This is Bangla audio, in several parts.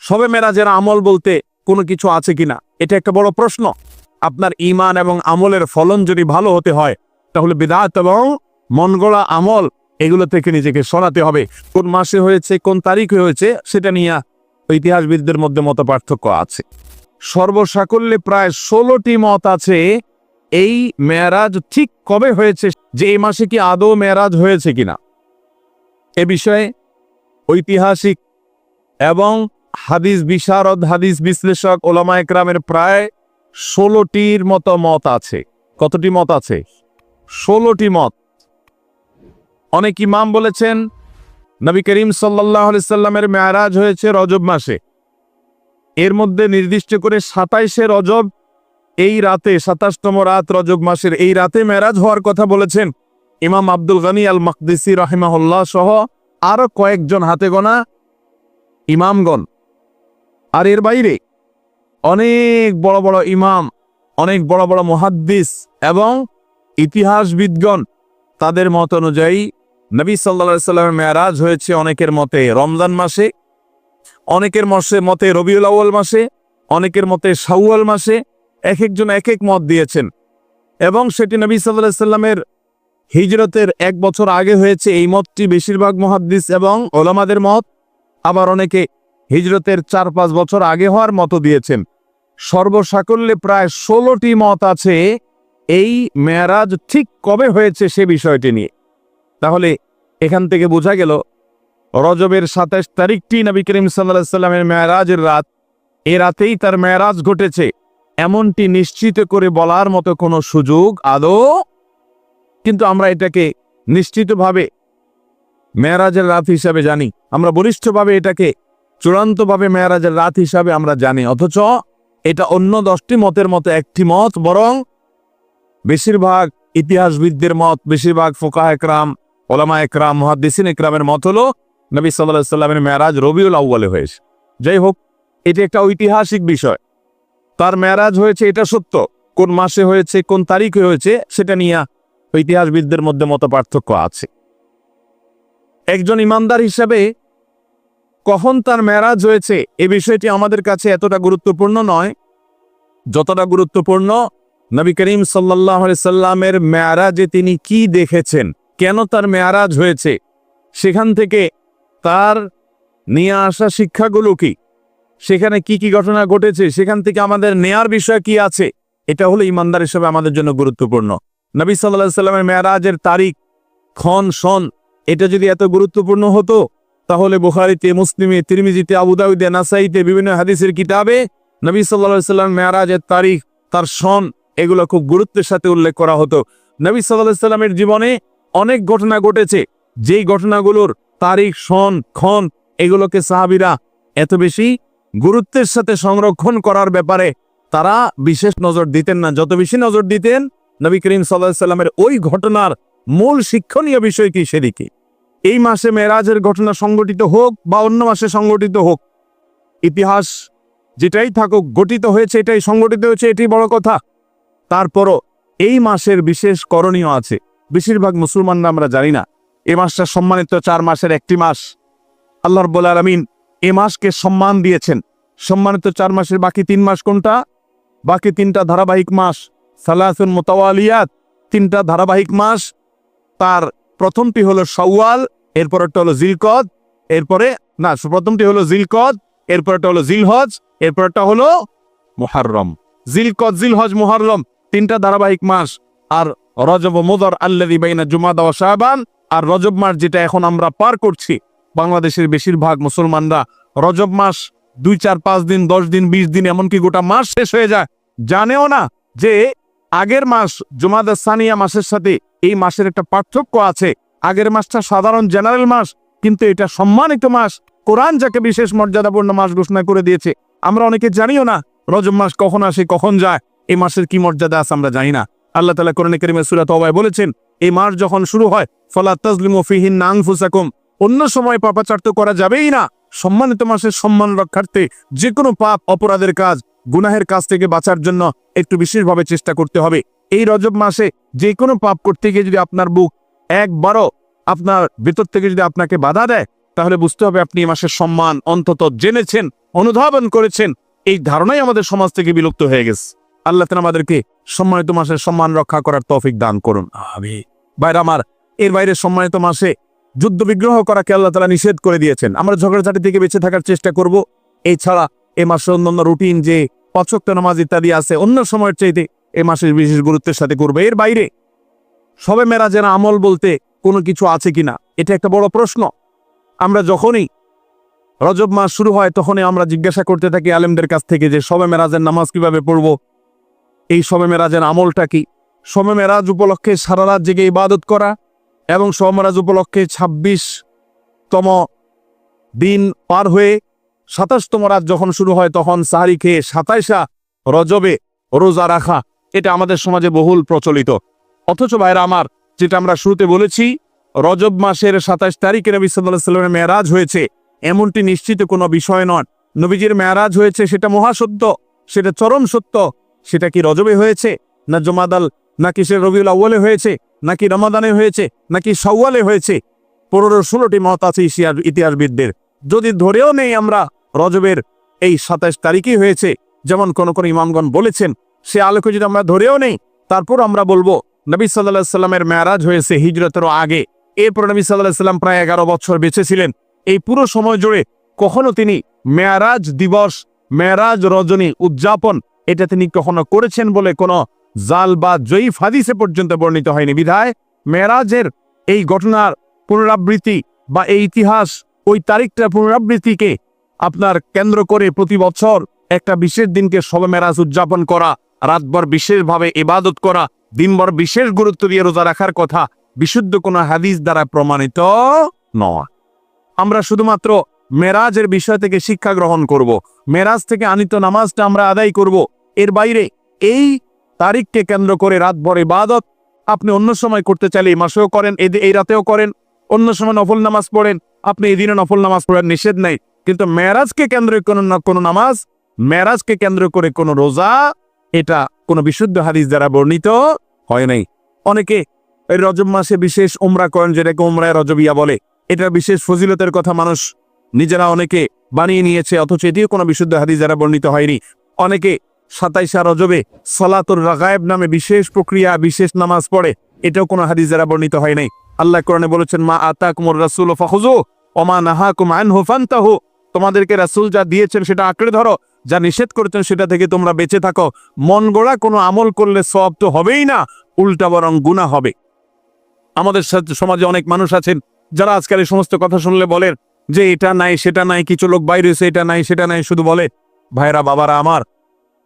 শবে মেরাজের আমল বলতে কোনো কিছু আছে কিনা, এটা একটা বড় প্রশ্ন। আপনার ঈমান এবং আমলের ফলন যদি ভালো হতে হয় তাহলে বিদআত এবং মনগড়া আমল এগুলো থেকে নিজেকে সরাতে হবে। কোন মাসে হয়েছে, কোন তারিখে হয়েছে, সেটা নিয়ে ইতিহাসবিদদের মধ্যে মত পার্থক্য আছে। সর্বসাকল্যে প্রায় 16টি মত আছে এই মেরাজ ঠিক কবে হয়েছে, যে এই মাসে কি আদৌ মেরাজ হয়েছে কিনা। এ বিষয়ে ঐতিহাসিক এবং হাদিস বিশারদ, হাদিস বিশ্লেষক ওলামা একরামের প্রায় 16টির মতো মত আছে। কতটি মত আছে? 16টি মত। অনেক ইমাম বলেছেন নবী করিম সাল্লাল্লাহু আলাইহি সাল্লামের মেরাজ হয়েছে রজব মাসে। এর মধ্যে নির্দিষ্ট করে 27শে রজব, এই রাতে 27তম রাত রজব মাসের এই রাতে মেরাজ হওয়ার কথা বলেছেন ইমাম আব্দুল গনি আল মাকদিসি রাহিমাহুল্লাহ সহ আরো কয়েকজন হাতে গোনা ইমামগণ। আর এর বাইরে অনেক বড় বড় ইমাম, অনেক বড় বড় মুহাদ্দিস এবং ইতিহাসবিদগণ তাদের মত অনুযায়ী নবী সাল্লাল্লাহু আলাইহি সাল্লামের মেরাজ হয়েছে অনেকের মতে রমজান মাসে, অনেকের মতে রবিউল আউয়াল মাসে, অনেকের মতে শাওয়াল মাসে। এক একজন এক এক মত দিয়েছেন এবং সেটি নবী সাল্লাল্লাহু আলাইহি সাল্লামের হিজরতের 1 বছর আগে হয়েছে, এই মতটি বেশিরভাগ মুহাদ্দিস এবং ওলামাদের মত। আবার অনেকে হিজরতের 4-5 বছর আগে হওয়ার মত দিয়েছেন। সর্বসাকল্যে প্রায় 16টি মত আছে এই মেরাজ ঠিক কবে হয়েছে সে বিষয়টি নিয়ে। তাহলে এখান থেকে বোঝা গেল রজবের 27 তারিখটি নবী করিম সাল্লাল্লাহু আলাইহি সাল্লামের মেরাজের রাত। এ রাতেই তার মেরাজ ঘটেছে এমনটি নিশ্চিত করে বলার মতো কোনো সুযোগ আদৌ, কিন্তু আমরা এটাকে নিশ্চিতভাবে মেরাজের রাত হিসাবে জানি, আমরা বলিষ্ঠভাবে এটাকে চূড়ান্তভাবে মেরাজের রাত হিসাবে আমরা জানি। অথচ এটা অন্য 10টি মতের মতো একটি মত, বরং বেশিরভাগ ইতিহাসবিদদের মত, বেশিরভাগ ফুকাহা একরাম, ওলামা একরাম, মুহাদ্দিসিন একরামের মত হলো নবী সাল্লাল্লাহু আলাইহি সাল্লামের মেরাজ রবিউল আউয়ালে হয়েছে। যাই হোক, এটি একটা ঐতিহাসিক বিষয়। তার মেরাজ হয়েছে এটা সত্য, কোন মাসে হয়েছে, কোন তারিখে হয়েছে, সেটা নিয়ে ইতিহাসবিদদের মধ্যে মত পার্থক্য আছে। একজন ইমানদার হিসাবে কখন তার মেরাজ হয়েছে এই বিষয়টি আমাদের কাছে এতটা গুরুত্বপূর্ণ নয় যতটা গুরুত্বপূর্ণ নবী করিম সাল্লাল্লাহু আলাইহি সাল্লামের মেরাজে তিনি কি দেখেছেন, কেন তার মেরাজ হয়েছে, সেখান থেকে তার নিয়ে আসা শিক্ষাগুলো কি, সেখানে কি কি ঘটনা ঘটেছে, সেখান থেকে আমাদের নেয়ার বিষয় কি আছে, এটা হলো ইমানদার হিসেবে আমাদের জন্য গুরুত্বপূর্ণ। নবী সাল্লাল্লাহু আলাইহি সাল্লামের মেরাজের তারিখ, ক্ষণ, সন এটা যদি এত গুরুত্বপূর্ণ হতো তাহলে বুখারীতে, মুসলিমে, তিরমিজিতে, আবু দাউদে, নাসাইতে বিভিন্ন হাদিসের কিতাবে নবী সাল্লাল্লাহু আলাইহি সাল্লামের মেরাজের তারিখ, তার সন এগুলো খুব গুরুত্বের সাথে উল্লেখ করা হতো। নবী সাল্লাল্লাহু আলাইহি সাল্লামের জীবনে অনেক ঘটনা ঘটেছে, যেই ঘটনাগুলোর তারিখ, সন, ক্ষণ এগুলোকে সাহাবীরা এত বেশি গুরুত্বের সাথে সংরক্ষণ করার ব্যাপারে তারা বিশেষ নজর দিতেন না। যত বেশি নজর দিতেন নবী করিম সাল্লাল্লাহু আলাইহি সাল্লামের ওই ঘটনার মূল শিক্ষণীয় বিষয় কি সেদিকে। এই মাসে মেরাজের ঘটনা সংঘটিত হোক বা অন্য মাসে সংঘটিত হোক, ইতিহাস যেটাই থাকুক, ঘটিত হয়েছে এটাই, সংঘটিত হয়েছে এটাই বড় কথা। তারপরও এই মাসের বিশেষ করণীয় আছে, বেশিরভাগ মুসলমানরা আমরা জানি না। এই মাসটা সম্মানিত 4 মাসের একটি মাস। আল্লাহ রাব্বুল আলামিন এই মাসকে সম্মান দিয়েছেন। সম্মানিত 4 মাসের বাকি 3 মাস কোনটা? বাকি 3টা ধারাবাহিক মাস, সালাসুন মুতাওয়ালিয়াত, 3টা ধারাবাহিক মাস। তার প্রথমটি হলো শাওয়াল, এরপরটা হলো জিলকদ, প্রথমটি হলো জিলকদ, এরপরটা হলো জিলহজ, এরপরটা হলো মুহররম। জিলকদ, জিলহজ, মুহররম 3টা ধারাবাহিক মাস। আর রজব ও মুদর আল্লাযী বাইনা জুমাদা ওয়া শাবান, আর রজব মাস যেটা এখন আমরা পার করছি, বাংলাদেশের বেশিরভাগ মুসলমানরা রজব মাস 2, 4, 5 দিন, 10 দিন, 20 দিন, এমনকি গোটা মাস শেষ হয়ে যায়, জানেও না যে আগের মাস জুমাদা সানিয়া মাসের সাথে এই মাসের একটা পার্থক্য আছে। আগের মাসটা সাধারণ জেনারেল মাস, কিন্তু এটা সম্মানিত মাস। কোরআন যাকে বিশেষ মর্যাদাপূর্ণ মাস ঘোষণা করে দিয়েছে, আমরা অনেকে জানিও না রজব মাস কখন আসে, কখন যায়, এই মাসের কি মর্যাদা আছে আমরা জানি না। আল্লাহ তাআলা কোরআনে কারীমে সূরা তাওবায় বলেছেন, এই মাস যখন শুরু হয় ফালা তাজলিমু ফিহিন্না আনফুসাকুম, অন্য সময় পাপাচার তো করা যাবেই না। সম্মানিত মাসের সম্মান রক্ষার্থে যে কোনো পাপ, অপরাধের কাজ, গুনাহের কাজ থেকে বাঁচার জন্য একটু বিশেষভাবে চেষ্টা করতে হবে। এই রজব মাসে যে কোনো পাপ করতে গিয়ে যদি আপনার বুক একবারও আপনার ভেতর থেকে যদি আপনাকে বাধা দেয়, তাহলে বুঝতে হবে আপনি এই মাসের সম্মান অন্তত জেনেছেন, অনুধাবন করেছেন। এই ধারণাই আমাদের সমাজ থেকে বিলুপ্ত হয়ে গেছে। আল্লাহ তাআলা আমাদেরকে সম্মানিত মাসের সম্মান রক্ষা করার তৌফিক দান করুন। ভাইরা আমার, এর বাইরে সম্মানিত মাসে যুদ্ধ বিগ্রহ করাকে আল্লাহ তাআলা নিষেধ করে দিয়েছেন। আমরা ঝগড়াঝাটি থেকে বেঁচে থাকার চেষ্টা করব। এছাড়া এই মাসের অন্যান্য রুটিন যে 5 ওয়াক্ত নামাজ ইত্যাদি আছে, অন্য সময়ের চাইতে এই মাসের বিশেষ গুরুত্বের সাথে করবে। এর বাইরে শবে মেরাজের আমল বলতে কোনো কিছু আছে কিনা, এটা একটা বড় প্রশ্ন। আমরা যখনই রজব মাস শুরু হয় তখনই আমরা জিজ্ঞাসা করতে থাকি আলেমদের কাছ থেকে যে শবে মেরাজের নামাজ কিভাবে পড়ব, এই শবে মেরাজের আমলটা কি। শবে মেরাজ উপলক্ষে সারা রাত জেগে ইবাদত করা এবং শবে মেরাজ উপলক্ষে 26তম দিন পার হয়ে 27তম রাত যখন শুরু হয় তখন সাহারি খেয়ে 27 রজবে রোজা রাখা, এটা আমাদের সমাজে বহুল প্রচলিত। অথচ ভাইরা আমার, যেটা আমরা শুরুতে বলেছি, রজব মাসের 27 তারিখে নবী সাল্লাল্লাহু আলাইহি ওয়াসাল্লামের মেরাজ হয়েছে এমনটি নিশ্চিত কোনো বিষয় নয়। নবীজির মেরাজ হয়েছে সেটা মহাসত্য, সেটা চরম সত্য। সেটা কি রজবে হয়েছে, না জুমাদাল, নাকি সে রবিউল আউয়ালে হয়েছে, নাকি রমাদানে হয়েছে, নাকি শাওয়ালে হয়েছে, 15-16টি মত আছে ইতিহাসবিদদের। যদি ধরেও নেই আমরা রজবের এই 27 তারিখই হয়েছে, যেমন কোন কোন ইমামগণ বলেছেন, সে আলোকে যদি আমরা ধরেও নেই, তারপর আমরা বলবো নবী সাল্লাল্লাহু আলাইহি ওয়াসাল্লামের মেরাজ হয়েছে হিজরতের আগে। এরপর নবী সাল্লাল্লাহু আলাইহি ওয়াসাল্লাম প্রায় 11 বছর বেঁচে ছিলেন। এই পুরো সময় জুড়ে কখনো তিনি মেরাজ দিবস, মেরাজ রজনী উদযাপন এটা তিনি কখনো করেছেন বলে কোনো জাল বা জয়ীফ হাদিসে পর্যন্ত বর্ণিত হয়নি। বিধায় মেরাজের এই ঘটনার পুনরাবৃত্তি বা এই ইতিহাস, ওই তারিখটার পুনরাবৃত্তিকে আপনার কেন্দ্র করে প্রতি বছর একটা বিশেষ দিনকে শবে মেরাজ উদযাপন করা, রাতভর বিশেষভাবে ইবাদত করা, দিনভর বিশেষ গুরুত্ব দিয়ে রোজা রাখার কথা বিশুদ্ধ কোনো হাদিস দ্বারা প্রমাণিত নয়। আমরা শুধুমাত্র মেরাজের বিষয় থেকে শিক্ষা গ্রহণ করব, মেরাজ থেকে আনিত নামাজটা আমরা আদায় করব। এর বাইরে এই তারিখকে কেন্দ্র করে রাতভর ইবাদত আপনি অন্য সময় করতে চাইলে এই মাসেও করেন, এই রাতেও করেন, অন্য সময় নফল নামাজ পড়েন, আপনি এই দিনে নফল নামাজ পড়ার নিষেধ নাই। কিন্তু মেরাজকে কেন্দ্র করে কোনো নামাজ, মেরাজকে কেন্দ্র করে কোনো রোজা, এটা কোনো বিশুদ্ধ হাদিস দ্বারা বর্ণিত হয় নাই। অনেকে এই রজব মাসে বিশেষ উমরা করেন, যেটাকে উমরায়ে রজবিয়া বলে। এটা বিশেষ ফজিলতের কথা মানুষ নিজেরা অনেকে বানিয়ে নিয়েছে, অথচ এটিও কোনো বিশুদ্ধ হাদিস দ্বারা বর্ণিত হয়নি। অনেকে 27 রজবে সালাতুর রাগায়েব নামে বিশেষ প্রক্রিয়া, বিশেষ নামাজ পড়ে, এটাও কোনো হাদিস দ্বারা বর্ণিত হয় নাই। আল্লাহ কোরআনে বলেছেন, মা আতাকুমুর রাসূলু ফাখুযু ওয়া মা নাহাকুম আনহু ফান্তাহু, তোমাদেরকে রাসূল যা দিয়েছেন সেটা আঁকড়ে ধরো, যা নিষেধ করেছেন সেটা থেকে তোমরা বেঁচে থাকো। মন গড়া কোনো আমল করলে সওয়াব তো হবেই না, উল্টা বরং গুনাহ হবে। আমাদের সমাজে অনেক মানুষ আছেন যারা আজকাল এই সমস্ত কথা শুনলে বলেন যে এটা নাই সেটা নাই, কিছু লোক বাইরে এসে এটা নাই সেটা নাই শুধু বলে। ভাইরা বাবারা আমার,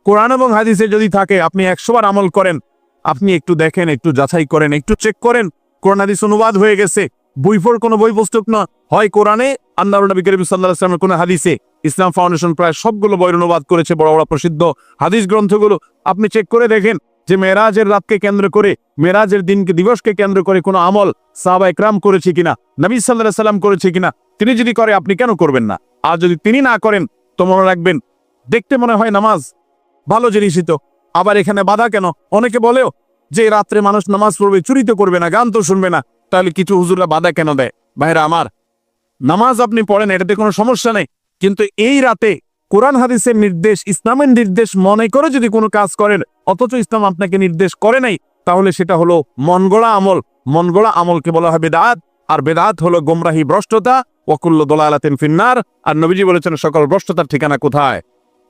কোরআন এবং হাদিসে যদি থাকে আপনি 100 বার আমল করেন, আপনি একটু দেখেন, একটু যাচাই করেন, একটু চেক করেন। কোরআন হাদিস অনুবাদ হয়ে গেছে, বইফোর কোনো বই পুস্তক না, হয় কোরআনে, আল্লাহর নবী করিম সাল্লাল্লাহু আলাইহি ওয়াসাল্লামের কোনো হাদিসে। ইসলাম ফাউন্ডেশন প্রায় সবগুলো বইয়ের অনুবাদ করেছে, বড় বড় প্রসিদ্ধ হাদিস গ্রন্থগুলো। আপনি চেক করে দেখেন যে মেরাজের রাতকে কেন্দ্র করে, মেরাজের দিনকে দিবসকে কেন্দ্র করে কোনো আমল সাহাবা একরাম করেছে কিনা, নবী সাল্লাল্লাহু আলাইহি ওয়াসাল্লাম করেছে কিনা। তিনি যদি করে আপনি কেন করবেন না? আর যদি তিনি না করেন তো মনে রাখবেন, দেখতে মনে হয় নামাজ ভালো জিনিসই তো, আবার এখানে বাধা কেন? অনেকে বলেও যে রাত্রে মানুষ নামাজ পড়বে, চুরি তো করবে না, গান তো শুনবে না, তাহলে কিছু হুজুররা বাধা কেন দেয়? ভাইরা আমার, নামাজ আপনি পড়েন, এটাতে কোনো সমস্যা নেই, কিন্তু এই রাতে কোরআন হাদিসের নির্দেশ, ইসলামের নির্দেশ মনে করে যদি কোনো কাজ করেন, অথচ ইসলাম আপনাকে নির্দেশ করে নাই, তাহলে সেটা হলো মন গড়া আমল। মন গড়া আমলকে বলা হয় বেদাত, আর বেদাত হলো গোমরাহি, ভ্রষ্টতা, ওয়া কুল্লু দালালাতিন ফিন্নার। আর নবীজি বলেছেন সকল ভ্রষ্টতার ঠিকানা কোথায়?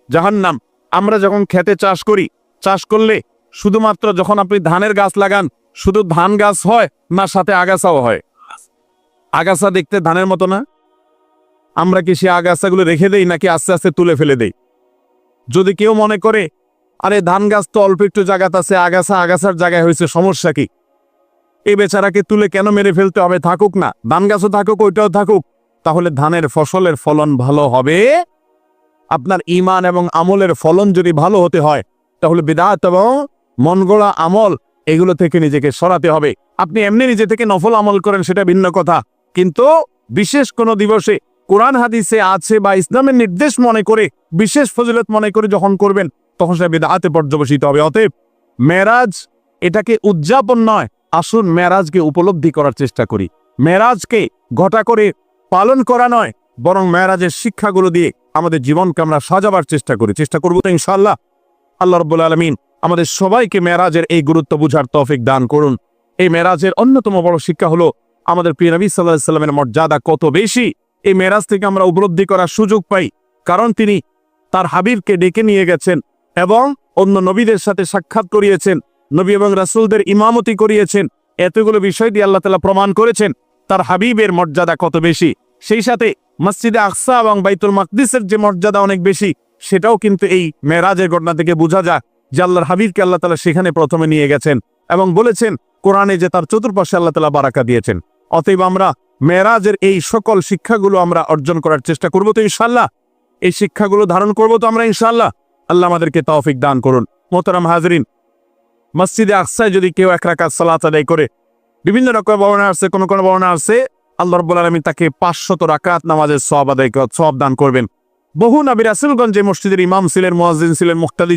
জাহান্নাম। আমরা যখন খেতে চাষ করি, চাষ করলে শুধুমাত্র যখন আপনি ধানের গাছ লাগান, শুধু ধান গাছ হয় না সাথে আগাছাও হয়? আগাছা দেখতে ধানের মতো না? আমরা কি সে আগাছাগুলো রেখে দেই নাকি আস্তে আস্তে তুলে ফেলে দেই? যদি কেউ মনে করে আরে ধান গাছ তো অল্প একটু জায়গাতে আছে, আগাছার জায়গায় হয়েছে, সমস্যা কি? এই বেচারাকে তুলে কেন মেরে ফেলতে হবে? থাকুক না, ধান গাছও থাকুক, ওইটাও থাকুক, তাহলে ধানের ফসলের ফলন ভালো হবে। আপনার ঈমান এবং আমলের ফলন যদি ভালো হতে হয়, তাহলে বিদআত এবং মনগড়া আমল এগুলো থেকে নিজেকে সরাতে হবে। আপনি এমনি নিজে থেকে নফল আমল করেন, সেটা ভিন্ন কথা, কিন্তু বিশেষ কোনো দিবসে কোরআন হাদিসে আছে বা ইসলামের নির্দেশ মনে করে, বিশেষ ফজিলত মনে করে যখন করবেন, তখন সেটা বিদআতে পর্যবসিত হবে। অতএব মেরাজ এটাকে উদযাপন নয়, আসুন মেরাজকে উপলব্ধি করার চেষ্টা করি। মেরাজকে ঘটা করে পালন করা নয়, বরং মেরাজের শিক্ষাগুলো দিয়ে আমাদের জীবনকে আমরা সাজাবার চেষ্টা করব তো ইনশাআল্লাহ। আল্লাহ রাব্বুল আলামিন আমাদের সবাইকে মেরাজের এই গুরুত্ব বুঝার তৌফিক দান করুন। এই মেরাজের অন্যতম বড় শিক্ষা হলো আমাদের প্রিয় নবী সাল্লাল্লাহু আলাইহি সাল্লামের মর্যাদা কত বেশি। এই মেরাজ থেকে আমরা উপলব্ধি করার সুযোগ পাই, কারণ তিনি তার হাবিবকে ডেকে নিয়ে গেছেন এবং অন্য নবীদের সাথে সাক্ষাৎ করিয়েছেন, নবী এবং রাসূলদের ইমামতি করিয়েছেন। এতগুলো বিষয় দিয়ে আল্লাহ তাআলা প্রমাণ করেছেন তার হাবিবের মর্যাদা কত বেশি। সেই সাথে মসজিদে আকসা এবং বাইতুল মাকদিসের যে মর্যাদা অনেক বেশি, সেটাও কিন্তু এই মেরাজের ঘটনা থেকে বোঝা যায় যে আল্লাহর হাবিবকে আল্লাহ তাআলা সেখানে প্রথমে নিয়ে গেছেন এবং বলেছেন কোরআনে যে তার চতুর্পাশে আল্লাহ তাআলা বারাকা দিয়েছেন। অতএব আমরা মেরাজের এই সকল শিক্ষাগুলো আমরা অর্জন করার চেষ্টা করব তো ইনশাআল্লাহ। এই শিক্ষাগুলো ধারণ করব তো আমরা ইনশাআল্লাহ। আল্লাহ আমাদেরকে তৌফিক দান করুন। মোহতারাম হাজরিন, মসজিদে আকসায় যদি কেউ 1 রাকাত সালাত আদায় করে, বিভিন্ন রকম বর্ণনা আছে, কোন বর্ণনা আছে আল্লাহ রাব্বুল আলামিন তাকে 500 রাকাত নামাজের সওয়াব দান করবেন। বহু নবী রাসূলগণ যে মসজিদের ইমাম ছিলেন, মুয়াজ্জিন ছিলেন, মুক্তাদি